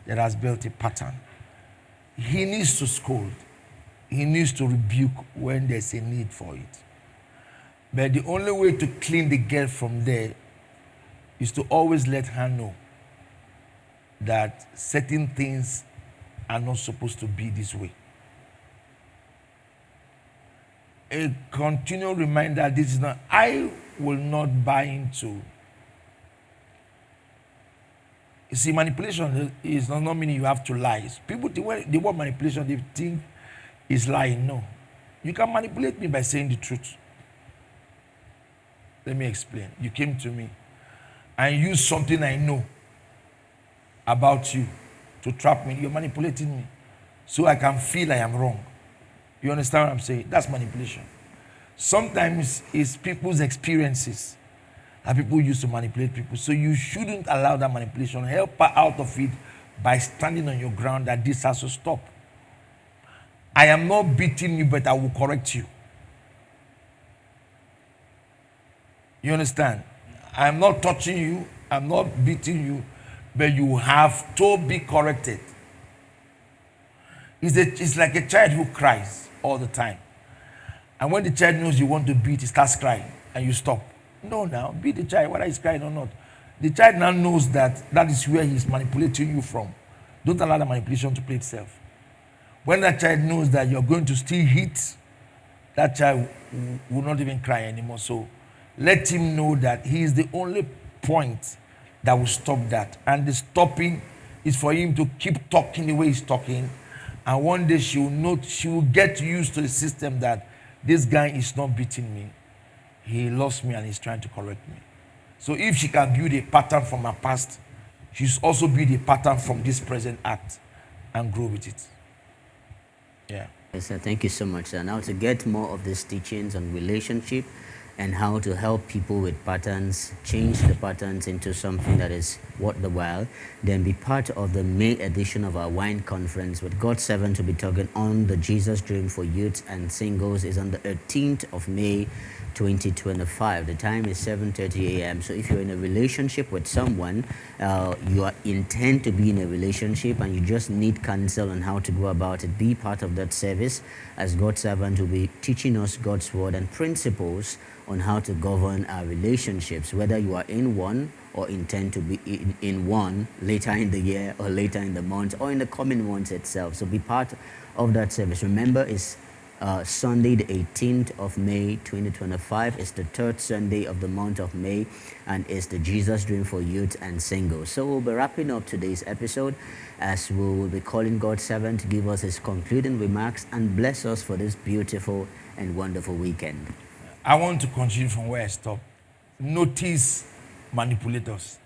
that has built a pattern. He needs to scold. He needs to rebuke when there's a need for it. But the only way to clean the girl from there is to always let her know that certain things are not supposed to be this way. A continual reminder, this is not, I will not buy into. You see, manipulation is not meaning you have to lie. People, the word manipulation, they think is lying. No. You can manipulate me by saying the truth. Let me explain. You came to me and used something I know about you to trap me. You're manipulating me so I can feel I am wrong. You understand what I'm saying? That's manipulation. Sometimes it's people's experiences that people use to manipulate people. So you shouldn't allow that manipulation. Help her out of it by standing on your ground that this has to stop. I am not beating you, but I will correct you. You understand? I'm not touching you. I'm not beating you, but you have to be corrected. It's like a child who cries all the time. And when the child knows you want to beat, he starts crying and you stop. No, now, beat the child, whether he's crying or not. The child now knows that is where he's manipulating you from. Don't allow the manipulation to play itself. When that child knows that you're going to still hit, that child will not even cry anymore. So let him know that he is the only point that will stop that. And the stopping is for him to keep talking the way he's talking. And one day she will get used to the system that this guy is not beating me. He lost me and he's trying to correct me. So if she can build a pattern from her past, she should also build a pattern from this present act and grow with it. Yeah. Yes, sir. Thank you so much, sir. Now, to get more of these teachings on relationship and how to help people with patterns, change the patterns into something that is worth the while, then be part of the May edition of our wine conference with God's servant to be talking on the Jesus Dream for Youth and Singles is on the 18th of May 2025. The time is 7:30 a.m. So if you're in a relationship with someone, you intend to be in a relationship and you just need counsel on how to go about it, be part of that service as God's servant will be teaching us God's word and principles on how to govern our relationships, whether you are in one or intend to be in one later in the year or later in the month or in the coming months itself. So be part of that service. Remember, it's Sunday the 18th of May 2025. It's the third Sunday of the month of May and it's the Jesus Dream for Youth and Singles. So we'll be wrapping up today's episode as we will be calling God's servant to give us his concluding remarks and bless us for this beautiful and wonderful weekend. I want to continue from where I stopped. Notice manipulators.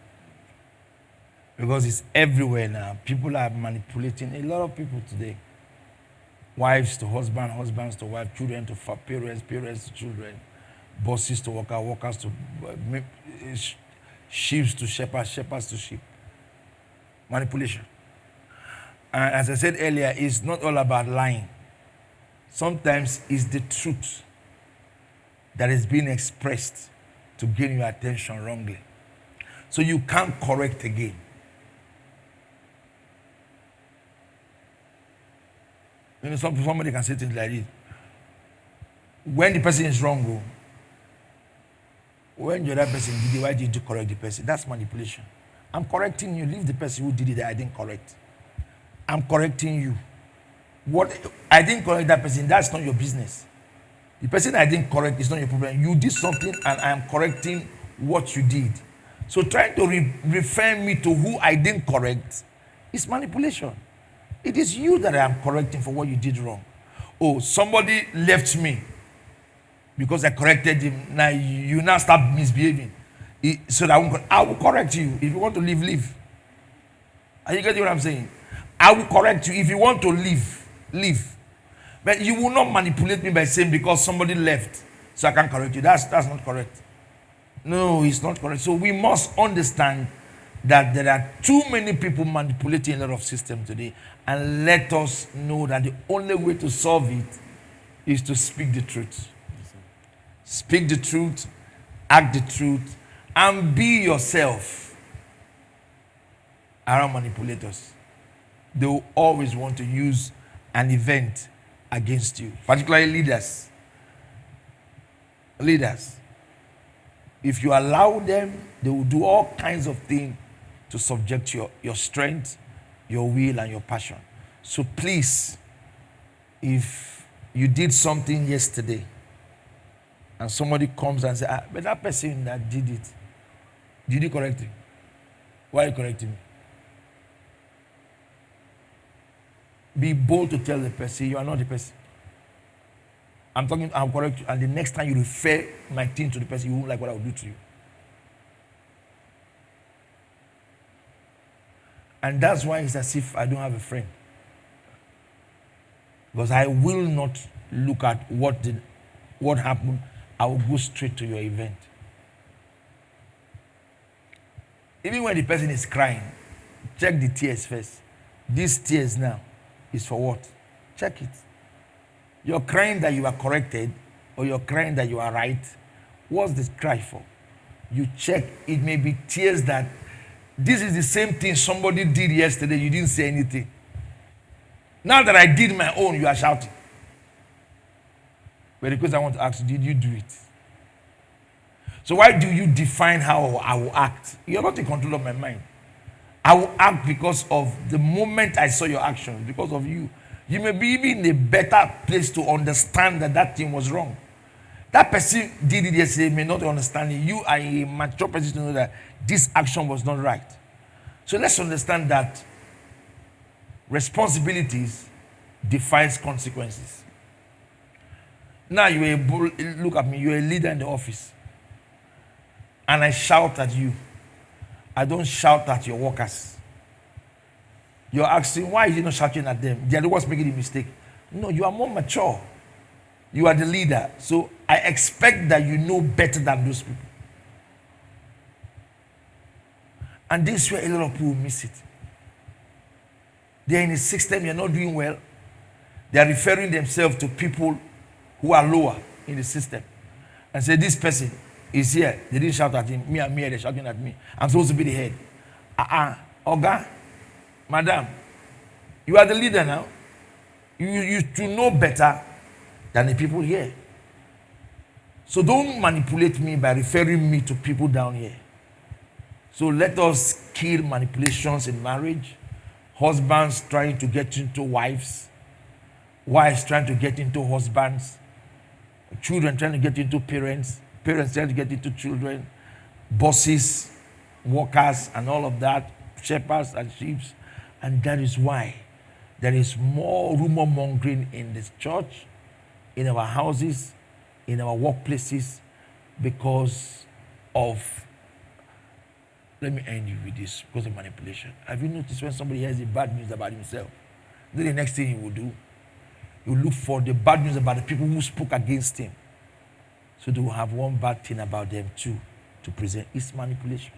Because it's everywhere now. People are manipulating a lot of people today. Wives to husband, husbands to wife, children to parents, parents to children, bosses to workers, workers to sheep to shepherds, shepherds to sheep. Manipulation. And as I said earlier, it's not all about lying. Sometimes it's the truth that is being expressed to gain your attention wrongly. So you can't correct again. You know, somebody can say things like this. When the person is wrong, when the other person did it, why did you correct the person? That's manipulation. I'm correcting you. Leave the person who did it that I didn't correct. I'm correcting you. What I didn't correct that person, that's not your business. The person I didn't correct is not your problem. You did something and I am correcting what you did. So trying to refer me to who I didn't correct is manipulation. It is you that I am correcting for what you did wrong. Oh, somebody left me because I corrected him. Now you now start misbehaving. So that I will correct you. If you want to leave, leave. Are you getting what I'm saying? I will correct you. If you want to leave, leave. But you will not manipulate me by saying because somebody left, so I can correct you. That's not correct. No, it's not correct. So we must understand that there are too many people manipulating a lot of systems today, and let us know that the only way to solve it is to speak the truth. Yes, speak the truth, act the truth, and be yourself around manipulators. They will always want to use an event against you, particularly leaders. Leaders. If you allow them, they will do all kinds of things to subject your strength, your will, and your passion. So please, if you did something yesterday and somebody comes and says, but that person that did it, did you correct him? Why are you correcting me? Be bold to tell the person, you are not the person. I'm correct you, and the next time you refer my thing to the person, you won't like what I will do to you. And that's why it's as if I don't have a friend. Because I will not look at what happened. I will go straight to your event. Even when the person is crying, check the tears first. These tears now is for what? Check it. You're crying that you are corrected, or you're crying that you are right. What's this cry for? You check. It may be tears that this is the same thing somebody did yesterday. You didn't say anything. Now that I did my own, you are shouting. But because I want to ask you, did you do it? So why do you define how I will act? You're not in control of my mind. I will act because of the moment I saw your actions, because of you. You may be even in a better place to understand that that thing was wrong. That person did it yesterday, may not understand it. You are a mature person to know that this action was not right. So let's understand that responsibilities defines consequences. Now look at me, you're a leader in the office. And I shout at you. I don't shout at your workers. You're asking, why is he not shouting at them? They're the ones making the mistake. No, you are more mature. You are the leader. So I expect that you know better than those people. And this is where a lot of people miss it. They're in a system, you're not doing well. They're referring themselves to people who are lower in the system. And say, this person is here. They didn't shout at him. Me, I'm here, they're shouting at me. I'm supposed to be the head. Oga, madam, you are the leader now. You to know better than the people here. So don't manipulate me by referring me to people down here. So let us kill manipulations in marriage. Husbands trying to get into wives. Wives trying to get into husbands. Children trying to get into parents. Parents trying to get into children. Bosses, workers, and all of that. Shepherds and sheep. And that is why there is more rumor mongering in this church, in our houses, in our workplaces, because of, let me end you with this, because of manipulation. Have you noticed when somebody hears the bad news about himself, then the next thing he will do, he will look for the bad news about the people who spoke against him. So they will have one bad thing about them too to present. It's manipulation.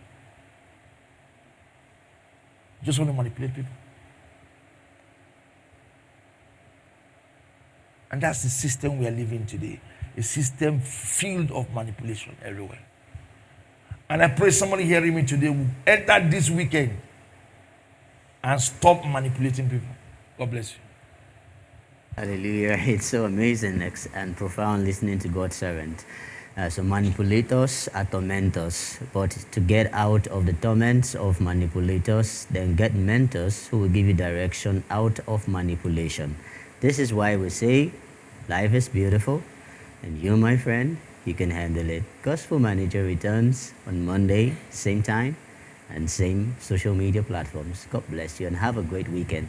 You just want to manipulate people. And that's the system we are living today. A system filled of manipulation everywhere. And I pray somebody hearing me today will enter this weekend and stop manipulating people. God bless you. Hallelujah. It's so amazing and profound listening to God's servant. So manipulators are tormentors, but to get out of the torments of manipulators, then get mentors who will give you direction out of manipulation. This is why we say life is beautiful, and you, my friend, you can handle it. Gospel Manager returns on Monday, same time and same social media platforms. God bless you and have a great weekend.